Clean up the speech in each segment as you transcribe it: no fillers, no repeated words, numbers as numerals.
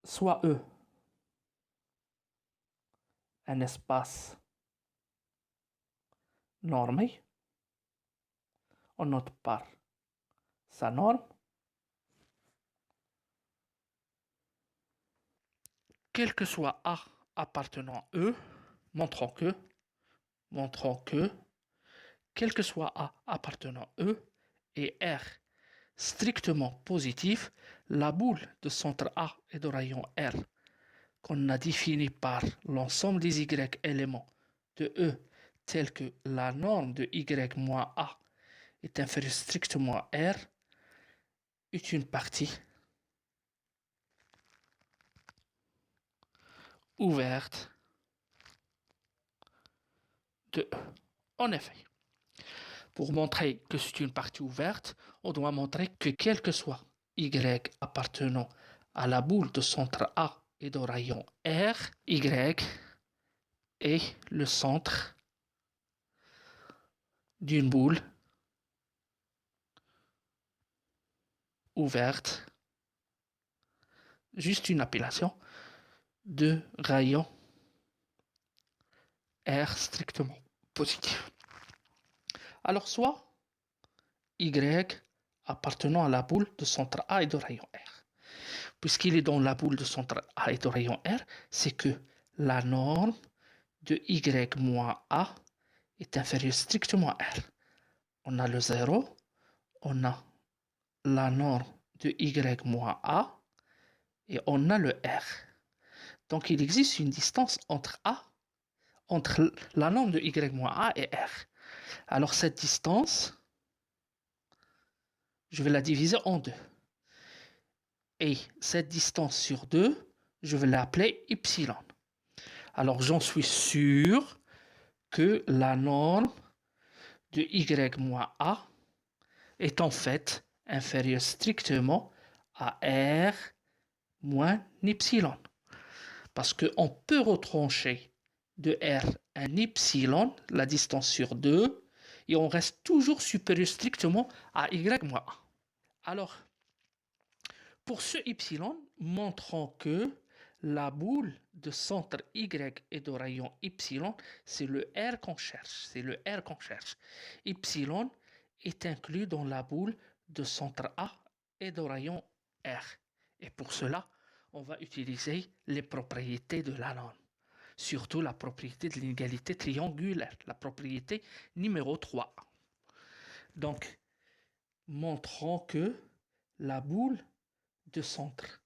soit E un espace normé, on note par sa norme, quel que soit A appartenant à E, montrant que, quel que soit A appartenant à E et R strictement positif, la boule de centre A et de rayon R qu'on a définie par l'ensemble des Y éléments de E tel que la norme de Y moins A est inférieure strictement à R est une partie ouverte de E. En effet, pour montrer que c'est une partie ouverte, on doit montrer que quel que soit Y appartenant à la boule de centre A et de rayon R, Y est le centre d'une boule ouverte, juste une appellation, de rayon R strictement positif. Alors soit Y appartenant à la boule de centre A et de rayon R. Puisqu'il est dans la boule de centre A et de rayon R, c'est que la norme de Y moins A est inférieure strictement à R. On a le 0, on a la norme de Y moins A et on a le R. Donc il existe une distance entre la norme de Y moins A et R. Alors cette distance, je vais la diviser en deux. Et cette distance sur 2, je vais l'appeler epsilon. Alors j'en suis sûr que la norme de Y moins A est en fait inférieure strictement à R moins epsilon. Parce qu'on peut retrancher de R un epsilon, la distance sur 2, et on reste toujours supérieur strictement à Y moins A. Alors, pour ce epsilon, montrons que la boule de centre Y et de rayon epsilon, c'est le R qu'on cherche. Epsilon est inclus dans la boule de centre A et de rayon R. Et pour cela, on va utiliser les propriétés de la norme. Surtout la propriété de l'inégalité triangulaire, la propriété numéro 3. Donc, montrons que la boule de centre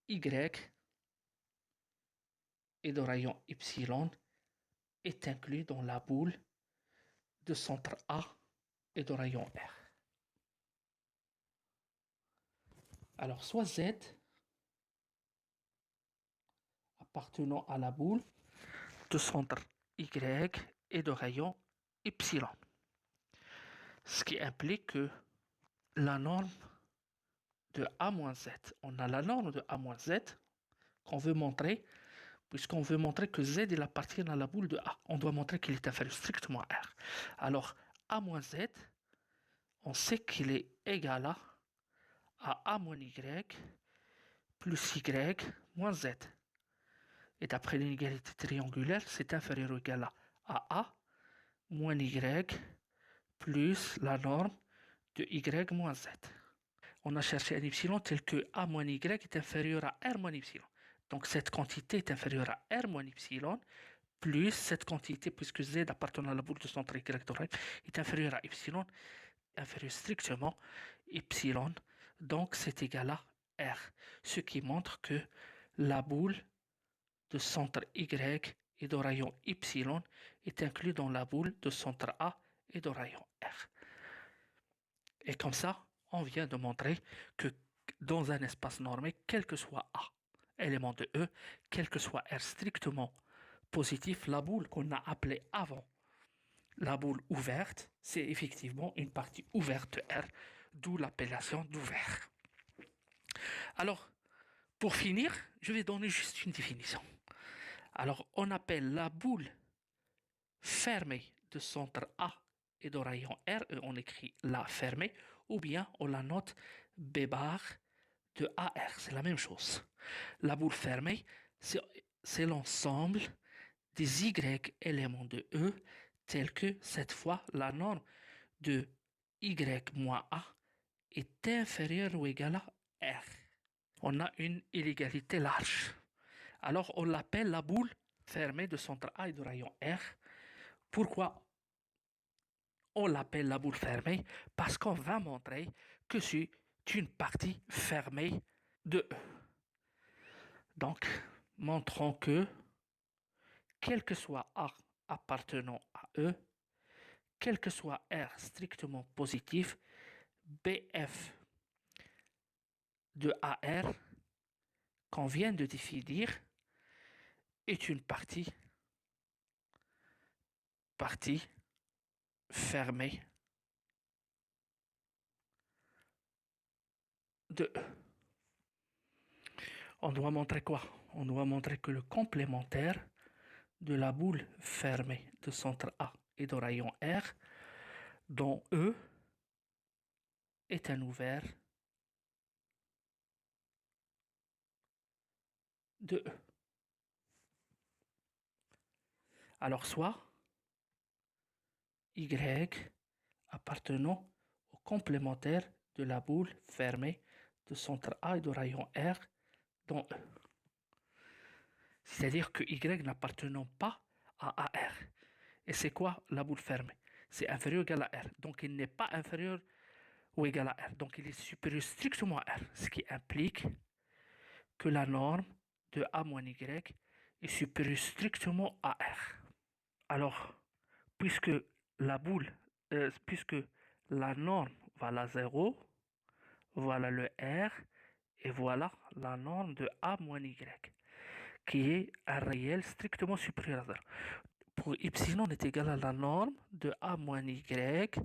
Y et de rayon epsilon est inclus dans la boule de centre A et de rayon R. Alors, soit Z appartenant à la boule de centre Y et de rayon epsilon. Ce qui implique que la norme de A moins Z, on a la norme de A moins Z qu'on veut montrer, puisqu'on veut montrer que Z il appartient à la boule de A. On doit montrer qu'il est inférieur strictement à R. Alors, A moins Z, on sait qu'il est égal à A moins Y plus Y moins Z. Et d'après l'inégalité triangulaire, c'est inférieur ou égal à A moins Y plus la norme de Y moins Z. On a cherché un epsilon tel que A moins Y est inférieur à R moins epsilon. Donc cette quantité est inférieure à R moins epsilon plus cette quantité, puisque Z appartenant à la boule de centre Y est inférieure à epsilon, inférieur strictement epsilon. Donc c'est égal à R. Ce qui montre que la boule de centre Y et de rayon epsilon est inclus dans la boule de centre A et de rayon R. Et comme ça, on vient de montrer que dans un espace normé, quel que soit A, élément de E, quel que soit R strictement positif, la boule qu'on a appelée avant la boule ouverte, c'est effectivement une partie ouverte de R, d'où l'appellation d'ouvert. Alors, pour finir, je vais donner juste une définition. Alors, on appelle la boule fermée de centre A et de rayon R, et on écrit la fermée, ou bien on la note B bar de AR, c'est la même chose. La boule fermée, c'est l'ensemble des Y éléments de E, tels que cette fois la norme de Y moins A est inférieure ou égale à R. On a une inégalité large. Alors on l'appelle la boule fermée de centre A et de rayon R. Pourquoi on l'appelle la boule fermée? Parce qu'on va montrer que c'est une partie fermée de E. Donc, montrons que, quel que soit A appartenant à E, quel que soit R strictement positif, BF de AR qu'on vient de définir est une partie fermée de E. On doit montrer quoi? On doit montrer que le complémentaire de la boule fermée de centre A et de rayon R, dont E est un ouvert de E. Alors soit Y appartenant au complémentaire de la boule fermée de centre A et de rayon R dans E. C'est-à-dire que Y n'appartenant pas à AR. Et c'est quoi la boule fermée? C'est inférieur ou égal à R. Donc il n'est pas inférieur ou égal à R. Donc il est supérieur strictement à R. Ce qui implique que la norme de A moins Y est supérieure strictement à R. Alors, puisque la boule, puisque la norme valait à 0, voilà le R, et voilà la norme de A moins Y, qui est un réel strictement supérieur à 0. Pour y est égal à la norme de A moins Y,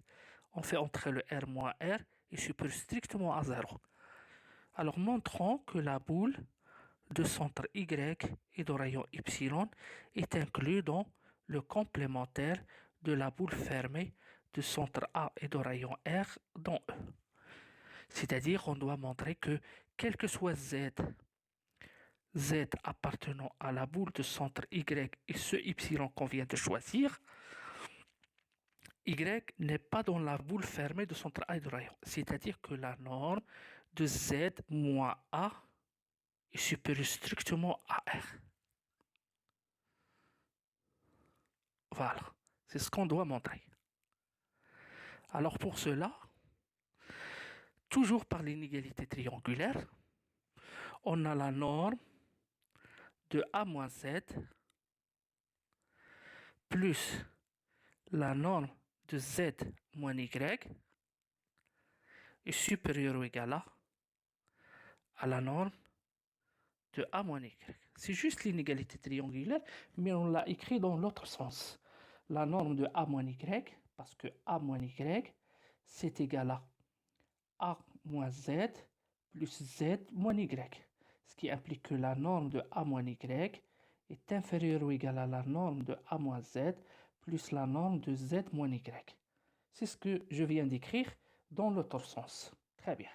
on fait entrer le R moins R et supérieur strictement à 0. Alors montrons que la boule de centre Y et de rayon Y est inclus dans le complémentaire de la boule fermée de centre A et de rayon R dans E. C'est-à-dire on doit montrer que quel que soit Z appartenant à la boule de centre Y et ce Y qu'on vient de choisir, Y n'est pas dans la boule fermée de centre A et de rayon. C'est-à-dire que la norme de Z moins A est supérieure strictement à R. Voilà, c'est ce qu'on doit montrer. Alors pour cela, toujours par l'inégalité triangulaire, on a la norme de A moins Z plus la norme de Z moins Y est supérieure ou égale à la norme de A moins Y. C'est juste l'inégalité triangulaire, mais on l'a écrit dans l'autre sens. La norme de A moins Y, parce que A moins Y, c'est égal à A moins Z plus Z moins Y. Ce qui implique que la norme de A moins Y est inférieure ou égale à la norme de A moins Z plus la norme de Z moins Y. C'est ce que je viens d'écrire dans l'autre sens. Très bien.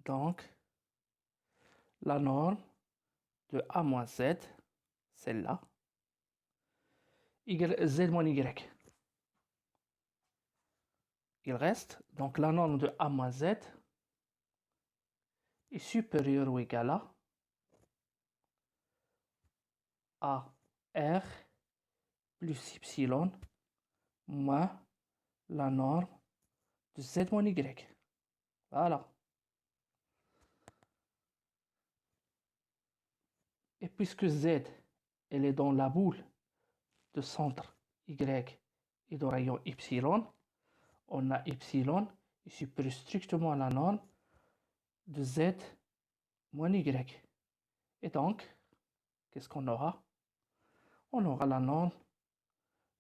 Donc, la norme de A moins Z, celle-là, Z moins Y. Il reste, donc la norme de A moins Z est supérieure ou égale à R plus Y moins la norme de Z moins Y. Voilà. Et puisque Z, elle est dans la boule de centre Y et de rayon Y, on a Y est supérieur strictement à la norme de Z moins Y. Et donc, qu'est-ce qu'on aura? On aura la norme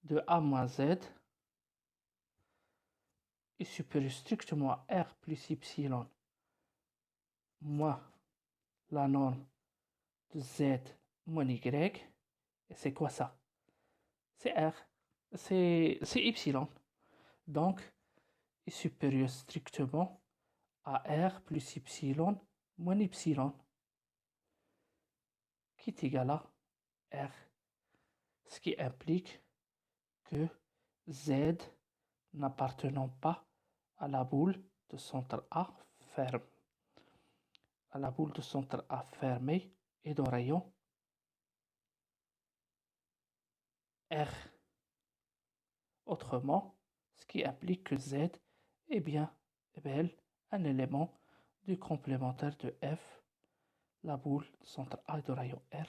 de A moins Z est supérieur strictement à R plus Y moins la norme de Z moins Y. Et c'est quoi ça? C'est R. C'est Y. Donc, est supérieur strictement à R plus Y moins Y. qui est égal à R, ce qui implique que Z n'appartenant pas à la boule de centre A ferme. À la boule de centre A fermée et de rayon R. Autrement, ce qui implique que Z est bien un élément du complémentaire de F, la boule de centre A et de rayon R